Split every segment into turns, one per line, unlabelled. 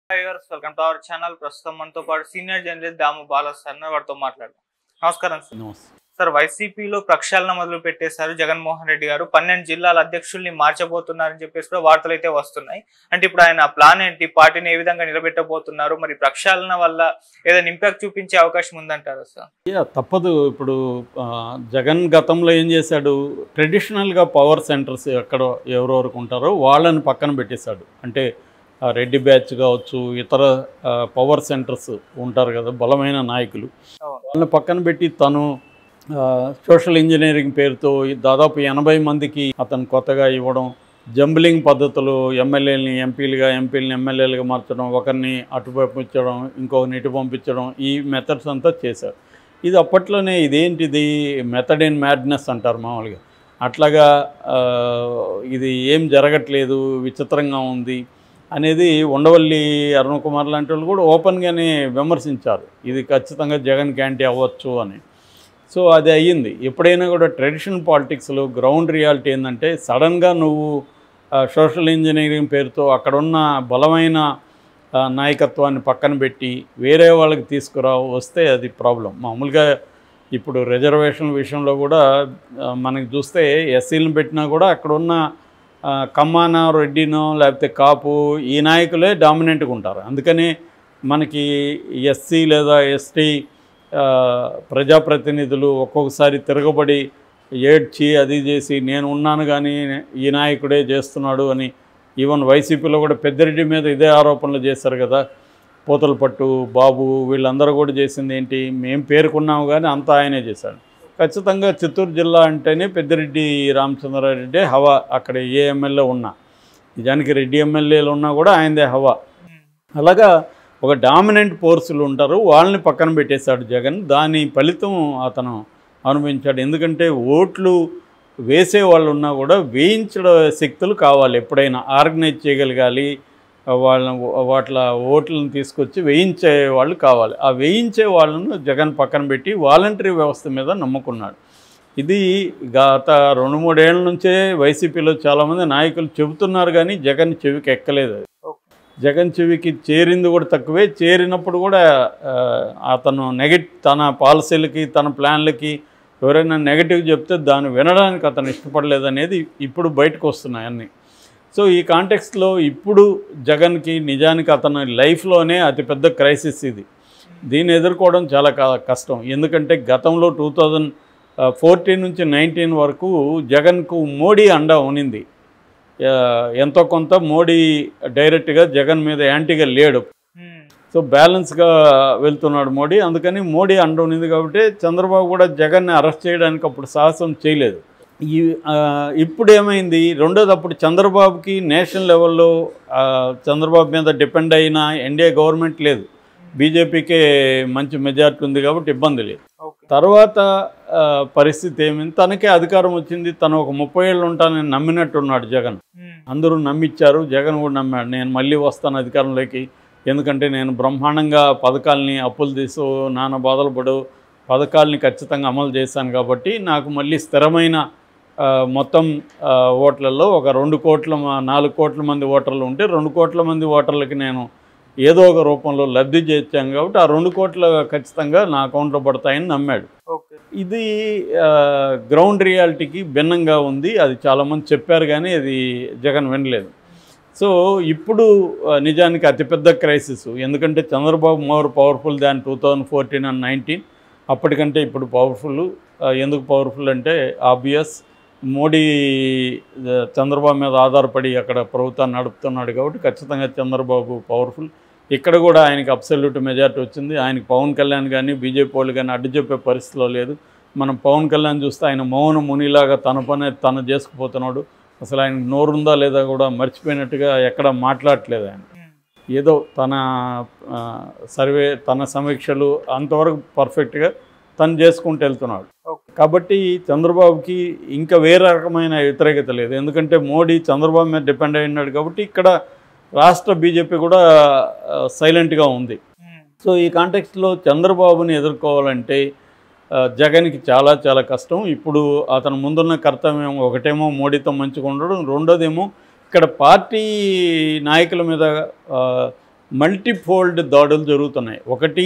Viewers welcome to our channel. ప్రస్తుతం మనతో పాటు సీనియర్ జర్నలిస్ట్ దాము బాలా సార్ వారితో మాట్లాడదాం. నమస్కారం సార్. సార్, వైసీపీలో ప్రక్షాళన మొదలు పెట్టేశారు జగన్మోహన్ రెడ్డి గారు. 12 జిల్లాల అధ్యక్షుల్ని మార్చబోతున్నారని చెప్పేసి కూడా వార్తలు అయితే వస్తున్నాయి. అంటే ఇప్పుడు ఆయన ప్లాన్ ఏంటి, పార్టీని ఏ విధంగా నిలబెట్టబోతున్నారు, మరి ప్రక్షాళన వల్ల ఏదైనా ఇంపాక్ట్ చూపించే అవకాశం ఉందంటారా సార్?
తప్పదు. ఇప్పుడు జగన్ గతంలో ఏం చేశాడు, ట్రెడిషనల్గా పవర్ సెంటర్స్ ఎక్కడ ఎవరెవరికి ఉంటారో వాళ్ళని పక్కన పెట్టేశాడు. అంటే రెడ్డి బ్యాచ్ కావచ్చు, ఇతర పవర్ సెంటర్స్ ఉంటారు కదా, బలమైన నాయకులు, వాళ్ళని పక్కన పెట్టి తను సోషల్ ఇంజనీరింగ్ పేరుతో దాదాపు 80 మందికి అతను కొత్తగా ఇవ్వడం, జంబ్లింగ్ పద్ధతులు, ఎమ్మెల్యేలని ఎంపీలుగా, ఎంపీలని ఎమ్మెల్యేలుగా మార్చడం, ఒకరిని అటు పంపించడం, ఇంకొకరిని ఇటు పంపించడం, ఈ మెథడ్స్ అంతా చేశారు. ఇది అప్పట్లోనే ఇదేంటిది మెథడ్ ఇన్ మ్యాడ్నెస్ అంటారు మామూలుగా. అట్లాగా ఇది ఏం జరగట్లేదు, విచిత్రంగా ఉంది అనేది ఉండవల్లి అరుణ్ కుమార్ లాంటి వాళ్ళు కూడా ఓపెన్గానే విమర్శించారు. ఇది ఖచ్చితంగా జగన్ క్యాంటీ అవ్వచ్చు అని. సో అది అయ్యింది. ఎప్పుడైనా కూడా ట్రెడిషనల్ పాలిటిక్స్లో గ్రౌండ్ రియాలిటీ ఏంటంటే, సడన్గా నువ్వు సోషల్ ఇంజనీరింగ్ పేరుతో అక్కడున్న బలమైన నాయకత్వాన్ని పక్కన పెట్టి వేరే వాళ్ళకి వస్తే అది ప్రాబ్లం. మామూలుగా ఇప్పుడు రిజర్వేషన్ విషయంలో కూడా మనకి చూస్తే ఎస్సీలను పెట్టినా కూడా అక్కడున్న కమ్మానో, రెడ్డినో, లేకపోతే కాపు, ఈ నాయకులే డామినెంట్గా ఉంటారు. అందుకని మనకి ఎస్సీ లేదా ఎస్టీ ప్రజాప్రతినిధులు ఒక్కొక్కసారి తిరగబడి ఏడ్చి అది చేసి నేను ఉన్నాను కానీ ఈ నాయకుడే చేస్తున్నాడు అని, ఈవెన్ వైసీపీలో కూడా పెద్దిరెడ్డి మీద ఇదే ఆరోపణలు చేశారు కదా. పోతలపట్టు బాబు వీళ్ళందరూ కూడా చేసింది ఏంటి, మేము పేర్కొన్నాము కానీ అంతా ఆయనే చేశాడు. ఖచ్చితంగా చిత్తూరు జిల్లా అంటేనే పెద్దిరెడ్డి రామచంద్రారెడ్డి హవా. అక్కడ ఏ ఎమ్మెల్యే ఉన్నా, నిజానికి రెడ్డి ఎమ్మెల్యేలు ఉన్నా కూడా ఆయనదే హవా. అలాగా ఒక డామినెంట్ ఫోర్సులు ఉంటారు, వాళ్ళని పక్కన పెట్టేశాడు జగన్. దాని ఫలితం అతను అనుభవించాడు. ఎందుకంటే ఓట్లు వేసే వాళ్ళు ఉన్నా కూడా వేయించడం శక్తులు కావాలి. ఎప్పుడైనా ఆర్గనైజ్ చేయగలగాలి, వాట్ల ఓట్లను తీసుకొచ్చి వేయించే వాళ్ళు కావాలి. ఆ వేయించే వాళ్ళను జగన్ పక్కన పెట్టి వాలంటరీ వ్యవస్థ మీద నమ్ముకున్నాడు. ఇది గత 2-3 ఏళ్ల నుంచే వైసీపీలో చాలామంది నాయకులు చెబుతున్నారు కానీ జగన్ చెవికి ఎక్కలేదు. జగన్ చెవికి చేరింది కూడా తక్కువే. చేరినప్పుడు కూడా అతను తన పాలసీలకి, తన ప్లాన్లకి ఎవరైనా నెగటివ్ చెప్తే దాన్ని వినడానికి అతను ఇష్టపడలేదు అనేది ఇప్పుడు బయటకు వస్తున్నాయి అన్నీ. సో ఈ కాంటెక్స్ట్లో ఇప్పుడు జగన్కి నిజానికి అతని లైఫ్లోనే అతిపెద్ద క్రైసిస్ ఇది. దీన్ని ఎదుర్కోవడం చాలా కష్టం. ఎందుకంటే గతంలో 2014 నుంచి 19 వరకు జగన్కు మోడీ అండ ఉనింది. ఎంతో కొంత మోడీ డైరెక్ట్గా జగన్ మీద యాంటీగా లేడు. సో బ్యాలెన్స్గా వెళ్తున్నాడు మోడీ. అందుకని మోడీ అండ ఉన్నది కాబట్టి చంద్రబాబు కూడా జగన్ని అరెస్ట్ చేయడానికి అప్పుడు సాహసం చేయలేదు. ఇప్పుడు ఏమైంది, రెండోది అప్పుడు చంద్రబాబుకి నేషనల్ లెవెల్లో చంద్రబాబు మీద డిపెండ్ అయిన ఎన్డీఏ గవర్నమెంట్ లేదు, బీజేపీకే మంచి మెజార్టీ ఉంది కాబట్టి ఇబ్బంది లేదు. తర్వాత పరిస్థితి ఏమైంది, తనకే అధికారం వచ్చింది. తను ఒక 30 ఏళ్ళు ఉంటానని నమ్మినట్టున్నాడు జగన్. అందరూ నమ్మిచ్చారు, జగన్ కూడా నమ్మాడు, నేను మళ్ళీ వస్తాను అధికారంలోకి, ఎందుకంటే నేను బ్రహ్మాండంగా పథకాలని అప్పులు తీసు నానా బాధలు పడు పథకాలని ఖచ్చితంగా అమలు చేశాను కాబట్టి నాకు మళ్ళీ స్థిరమైన మొత్తం ఓట్లలో ఒక 4 కోట్ల మంది ఓటర్లు ఉంటే 2 కోట్ల మంది ఓటర్లకి నేను ఏదో ఒక రూపంలో లబ్ధి చేర్చాను కాబట్టి ఆ 2 కోట్ల ఖచ్చితంగా నా అకౌంట్లో పడతాయని నమ్మాడు. ఇది గ్రౌండ్ రియాలిటీకి భిన్నంగా ఉంది. అది చాలామంది చెప్పారు కానీ అది జగన్ వినలేదు. సో ఇప్పుడు నిజానికి అతిపెద్ద క్రైసిస్. ఎందుకంటే Chandrababu more powerful than 2014 and 19. అప్పటికంటే ఇప్పుడు పవర్ఫుల్. ఎందుకు పవర్ఫుల్ అంటే ఆబ్వియస్, మోడీ చంద్రబాబు మీద ఆధారపడి అక్కడ ప్రభుత్వాన్ని నడుపుతున్నాడు కాబట్టి ఖచ్చితంగా చంద్రబాబు పవర్ఫుల్. ఇక్కడ కూడా ఆయనకి అబ్సల్యూట్ మెజార్టీ వచ్చింది. ఆయనకి పవన్ కళ్యాణ్ కానీ బీజేపీ వాళ్ళు కానీ అడ్డు చెప్పే పరిస్థితిలో లేదు. మనం పవన్ కళ్యాణ్ చూస్తే ఆయన మౌన మునిలాగా తన పని తను చేసుకుపోతున్నాడు. అసలు ఆయన నోరుందా లేదా కూడా మర్చిపోయినట్టుగా ఎక్కడ మాట్లాడట్లేదు. ఆయన ఏదో తన తన సమీక్షలు అంతవరకు పర్ఫెక్ట్గా తను చేసుకుంటూ వెళ్తున్నాడు. కాబట్టి చంద్రబాబుకి ఇంకా వేరే రకమైన వ్యతిరేకత లేదు. ఎందుకంటే మోడీ చంద్రబాబు మీద డిపెండ్ అయి ఉన్నాడు కాబట్టి ఇక్కడ రాష్ట్ర బీజేపీ కూడా సైలెంట్గా ఉంది. సో ఈ కాంటెక్స్ట్లో చంద్రబాబుని ఎదుర్కోవాలంటే జగన్కి చాలా చాలా కష్టం. ఇప్పుడు అతను ముందున్న కర్తవ్యం ఒకటేమో మోడీతో మంచిగా ఉండడం, రెండోదేమో ఇక్కడ పార్టీ నాయకుల మీద మల్టీఫోల్డ్ దాడులు జరుగుతున్నాయి. ఒకటి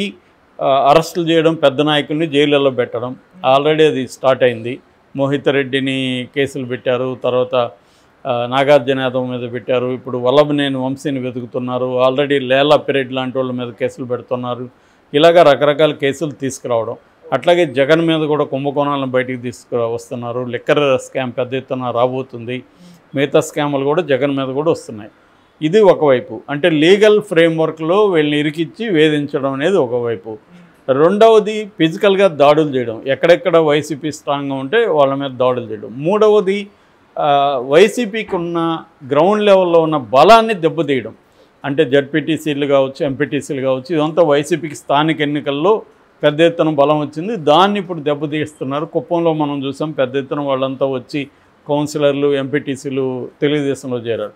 అరెస్టులు చేయడం, పెద్ద నాయకుల్ని జైళ్ళల్లో పెట్టడం, ఆల్రెడీ అది స్టార్ట్ అయింది. మోహిత్ రెడ్డిని కేసులు పెట్టారు, తర్వాత నాగార్జున యాదవ్ మీద పెట్టారు, ఇప్పుడు వల్లభనేని వంశీని వెతుకుతున్నారు, ఆల్రెడీ లేలా పిరెడ్ లాంటి వాళ్ళ మీద కేసులు పెడుతున్నారు. ఇలాగా రకరకాల కేసులు తీసుకురావడం. అట్లాగే జగన్ మీద కూడా కుంభకోణాలను బయటికి తీసుకువస్తున్నారు. లిక్కర్ స్కామ్ పెద్ద ఎత్తున రాబోతుంది. మిగతా స్కాములు కూడా జగన్ మీద కూడా వస్తున్నాయి. ఇది ఒకవైపు, అంటే లీగల్ ఫ్రేమ్వర్క్లో వీళ్ళని ఇరికిచ్చి వేధించడం అనేది ఒకవైపు. రెండవది ఫిజికల్గా దాడులు చేయడం, ఎక్కడెక్కడ వైసీపీ స్ట్రాంగ్గా ఉంటే వాళ్ళ మీద దాడులు చేయడం. మూడవది వైసీపీకి ఉన్న గ్రౌండ్ లెవెల్లో ఉన్న బలాన్ని దెబ్బతీయడం. అంటే జడ్పీటీసీలు కావచ్చు, ఎంపీటీసీలు కావచ్చు, ఇదంతా వైసీపీకి స్థానిక ఎన్నికల్లో పెద్ద ఎత్తున బలం వచ్చింది. దాన్ని ఇప్పుడు దెబ్బతీస్తున్నారు. కుప్పంలో మనం చూసాం, పెద్ద ఎత్తున వాళ్ళంతా వచ్చి కౌన్సిలర్లు, ఎంపీటీసీలు తెలుగుదేశంలో చేరారు.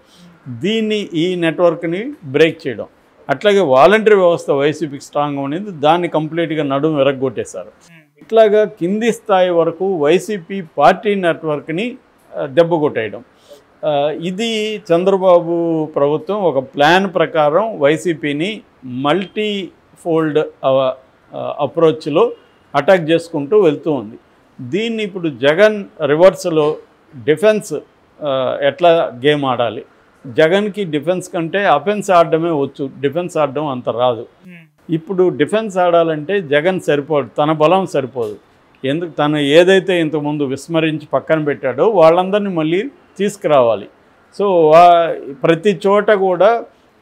ఈ నెట్వర్క్ని బ్రేక్ చేయడం. అట్లాగే వాలంటరీ వ్యవస్థ వైసీపీకి స్ట్రాంగ్గా ఉండేది, దాన్ని కంప్లీట్గా నడుము ఎరగొట్టేశారు. ఇట్లాగా కింది స్థాయి వరకు వైసీపీ పార్టీ నెట్వర్క్ని దెబ్బ కొట్టేయడం. ఇది చంద్రబాబు ప్రభుత్వం ఒక ప్లాన్ ప్రకారం వైసీపీని మల్టీ ఫోల్డ్ అప్రోచ్లో అటాక్ చేసుకుంటూ వెళ్తూ ఉంది. దీన్ని ఇప్పుడు జగన్ రివర్స్లో డిఫెన్స్ ఎట్లా గేమ్ ఆడాలి, జగన్కి డిఫెన్స్ కంటే అఫెన్స్ ఆడడమే వచ్చు, డిఫెన్స్ ఆడడం అంత రాదు. ఇప్పుడు డిఫెన్స్ ఆడాలంటే జగన్ సరిపోదు, తన బలం సరిపోదు. ఎందుకు తను ఏదైతే ఇంతకుముందు విస్మరించి పక్కన పెట్టాడో వాళ్ళందరినీ మళ్ళీ తీసుకురావాలి. సో ప్రతి చోట కూడా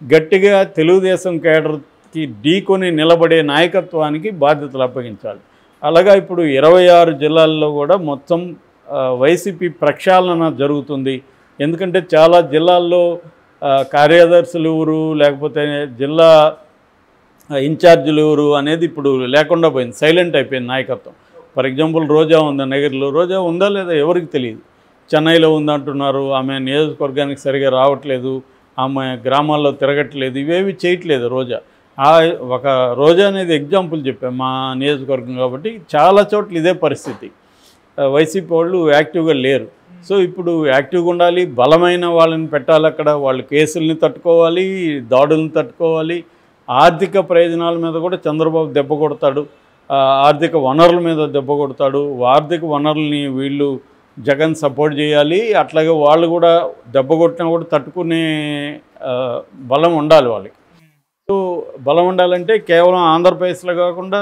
గట్టిగా తెలుగుదేశం కేడర్కి ఢీకొని నిలబడే నాయకత్వానికి బాధ్యతలు అప్పగించాలి. అలాగా ఇప్పుడు 26 జిల్లాల్లో కూడా మొత్తం వైసీపీ ప్రక్షాళన జరుగుతుంది. ఎందుకంటే చాలా జిల్లాల్లో కార్యదర్శులు ఎవరు, లేకపోతే జిల్లా ఇన్ఛార్జీలు ఎవరు అనేది ఇప్పుడు లేకుండా పోయింది, సైలెంట్ అయిపోయింది నాయకత్వం. ఫర్ ఎగ్జాంపుల్ రోజా ఉంది నగర్లో, రోజా ఉందా లేదా ఎవరికి తెలియదు. చెన్నైలో ఉందంటున్నారు, ఆమె నియోజకవర్గానికి సరిగా రావట్లేదు, ఆమె గ్రామాల్లో తిరగట్లేదు, ఇవేవి చేయట్లేదు రోజా. ఒక రోజా అనేది ఎగ్జాంపుల్ చెప్పాం మా నియోజకవర్గం కాబట్టి. చాలా చోట్ల ఇదే పరిస్థితి, వైసీపీ వాళ్ళు యాక్టివ్గా లేరు. సో ఇప్పుడు యాక్టివ్గా ఉండాలి, బలమైన వాళ్ళని పెట్టాలి అక్కడ, వాళ్ళు కేసుల్ని తట్టుకోవాలి, దాడులను తట్టుకోవాలి. ఆర్థిక ప్రయోజనాల మీద కూడా చంద్రబాబు దెబ్బ కొడతాడు, ఆర్థిక వనరుల మీద దెబ్బ కొడతాడు. ఆర్థిక వనరుల్ని వీళ్ళు జగన్ సపోర్ట్ చేయాలి. అట్లాగే వాళ్ళు కూడా దెబ్బ కొట్టినా కూడా తట్టుకునే బలం ఉండాలి వాళ్ళకి. సో బలం ఉండాలంటే కేవలం ఆంధ్రప్రదేశ్లో కాకుండా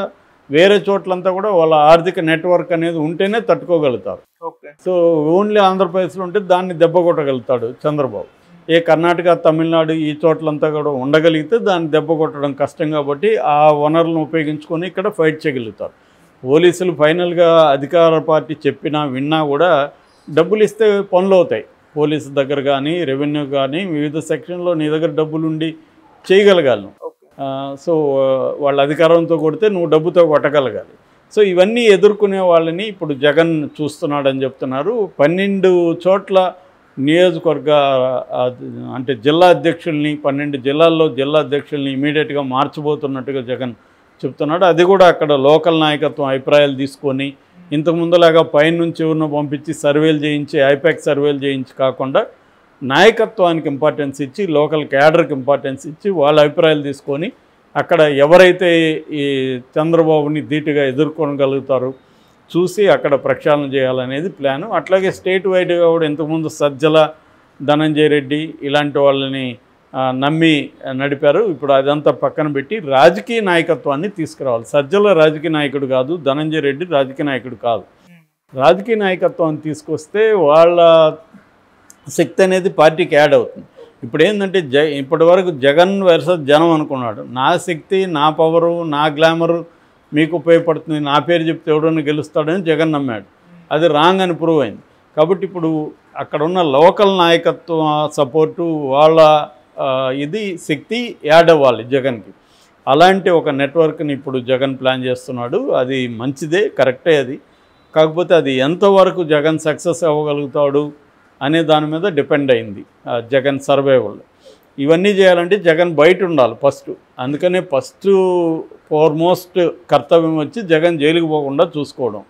వేరే చోట్లంతా కూడా వాళ్ళ ఆర్థిక నెట్వర్క్ అనేది ఉంటేనే తట్టుకోగలుగుతారు. సో ఓన్లీ ఆంధ్రప్రదేశ్లో ఉంటే దాన్ని దెబ్బ కొట్టగలుగుతాడు చంద్రబాబు. కర్ణాటక, తమిళనాడు ఈ చోట్లంతా కూడా ఉండగలిగితే దాన్ని దెబ్బ కొట్టడం కష్టం. కాబట్టి ఆ వనరులను ఉపయోగించుకొని ఇక్కడ ఫైట్ చేయగలుగుతారు. పోలీసులు ఫైనల్గా అధికార పార్టీ చెప్పినా విన్నా కూడా డబ్బులు ఇస్తే పనులు అవుతాయి. పోలీసు దగ్గర కానీ, రెవెన్యూ కానీ, వివిధ సెక్షన్లో నీ దగ్గర డబ్బులుండి చేయగలగాలి. సో వాళ్ళ అధికారంతో కొడితే నువ్వు డబ్బుతో కొట్టగలగాలి. సో ఇవన్నీ ఎదుర్కొనే వాళ్ళని ఇప్పుడు జగన్ చూస్తున్నాడని చెప్తున్నారు. 12 చోట్ల నియోజకవర్గ అంటే జిల్లా అధ్యక్షుల్ని, 12 జిల్లాల్లో జిల్లా అధ్యక్షుల్ని ఇమీడియట్గా మార్చబోతున్నట్టుగా జగన్ చెప్తున్నాడు. అది కూడా అక్కడ లోకల్ నాయకత్వం అభిప్రాయాలు తీసుకొని, ఇంతకుముందులాగా పైనుంచి ఎవరినో పంపించి సర్వేలు చేయించి, ఐపాక్ సర్వేలు చేయించి కాకుండా నాయకత్వానికి ఇంపార్టెన్స్ ఇచ్చి, లోకల్ క్యాడర్కి ఇంపార్టెన్స్ ఇచ్చి, వాళ్ళ అభిప్రాయాలు తీసుకొని అక్కడ ఎవరైతే ఈ చంద్రబాబుని ధీటుగా ఎదుర్కొనగలుగుతారో చూసి అక్కడ ప్రక్షాళన చేయాలనేది ప్లాను. అట్లాగే స్టేట్ వైడ్గా కూడా ఇంతకుముందు సజ్జల, ధనంజయ రెడ్డి ఇలాంటి వాళ్ళని నమ్మి నడిపారు. ఇప్పుడు అదంతా పక్కన పెట్టి రాజకీయ నాయకత్వాన్ని తీసుకురావాలి. సజ్జల రాజకీయ నాయకుడు కాదు, ధనంజయ రెడ్డి రాజకీయ నాయకుడు కాదు. రాజకీయ నాయకత్వాన్ని తీసుకొస్తే వాళ్ళ శక్తి అనేది పార్టీకి యాడ్ అవుతుంది. ఇప్పుడు ఏంటంటే ఇప్పటి వరకు జగన్ వర్సెస్ జనం అనుకున్నాడు. నా శక్తి, నా పవరు, నా గ్లామరు మీకు ఉపయోగపడుతుంది, నా పేరు చెప్తే ఎవడన్నా గెలుస్తాడని జగన్ నమ్మాడు. అది రాంగ్ అని ప్రూవ్ అయింది. కాబట్టి ఇప్పుడు అక్కడ ఉన్న లోకల్ నాయకత్వం సపోర్టు, వాళ్ళ ఇది శక్తి యాడ్ అవ్వాలి జగన్కి. అలాంటి ఒక నెట్వర్క్ని ఇప్పుడు జగన్ ప్లాన్ చేస్తున్నాడు. అది మంచిదే, కరెక్టే. అది కాకపోతే అది ఎంతవరకు జగన్ సక్సెస్ అవ్వగలుగుతాడు అనే దాని మీద డిపెండ్ అయింది జగన్ సర్వైవల్. ఇవన్నీ చేయాలంటే జగన్ బయట ఉండాలి ఫస్ట్. అందుకనే ఫస్ట్ ఫార్మోస్ట్ కర్తవ్యం వచ్చి జగన్ జైలుకు పోకుండా చూసుకోవడం.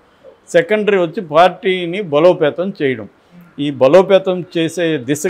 సెకండరీ వచ్చి పార్టీని బలోపేతం చేయడం. ఈ బలోపేతం చేసే దిశ